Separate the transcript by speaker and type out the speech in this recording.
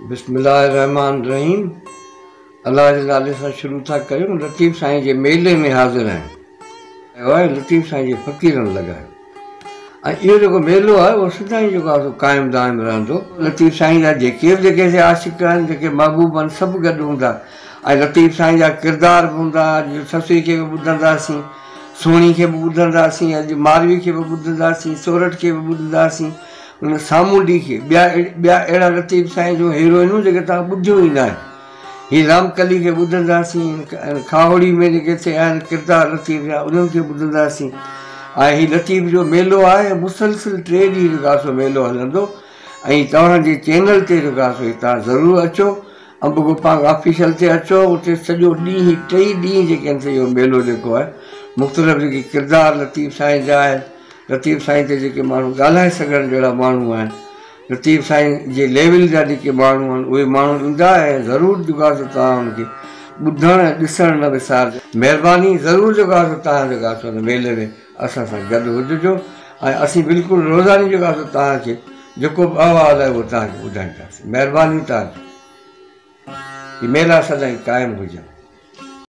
Speaker 1: बिस्मिल्लाहिर्रहमानिर्रहीम। अल्लाह जे नाले सां शुरू था कयूं। लतीफ़ साईं जे मेले में हाज़िर आहियूं। लतीफ़ साईं जे फ़क़ीरनि लॻायो ऐं इहो जेको मेलो आहे उहो सदाईं जेको आहे क़ाइमु दाइमु रहंदो। लतीफ़ साईं जा जेके बि जेके आशिक़ आहिनि, जेके महबूब आहिनि, सभु गॾु हूंदा ऐं लतीफ़ साईं जा किरदार बि हूंदा। अॼु ससुई खे बि ॿुधंदासीं, सोणी खे बि ॿुधंदासीं, अॼु मारवी खे बि ॿुधंदासीं, सोरठ खे बि ॿुधंदासीं, उन सामूंडी खे। ॿिया अहिड़ा लतीफ़ साईं जो हीरोइनूं जेके तव्हां ॿुधियो ई न आहे। हीअ रामकली खे ॿुधंदासीं, खावड़ी में जेके आहिनि किरदार लतीफ़ जा उन्हनि खे ॿुधंदासीं। ऐं हीउ लतीफ़ जो मेलो आहे, मुसलसिल 3 ॾींहं जेको आहे सो मेलो हलंदो। ऐं तव्हांजे चैनल ते जेको आहे सो तव्हां ज़रूरु अचो, अंब गोपाल ऑफिशियल ते अचो। उते सॼो ॾींहुं 3 ॾींहं जेके आहिनि इहो मेलो जेको आहे मुख़्तलिफ़ जेके किरदार लतीफ़ साईं जा आहिनि, लतीफ़ साईं ते जेके माण्हू ॻाल्हाए सघनि जहिड़ा माण्हू आहिनि, लतीफ़ साईं जे लेवल जा जेके माण्हू आहिनि उहे माण्हू ईंदा ऐं ज़रूरु जेको आहे तव्हां हुनखे ॿुधणु ऐं ॾिसणु न विसारिजो। महिरबानी, ज़रूरु जेको आहे तव्हां जेको आहे हुन मेले में असां सां गॾु हुजिजो ऐं असीं बिल्कुलु रोज़ानी जेको आहे तव्हांखे जेको बि अहवालु आहे उहो तव्हांखे ॿुधाईंदासीं। महिरबानी तव्हांजी। हीअ मेला सदाईं क़ाइमु हुजनि।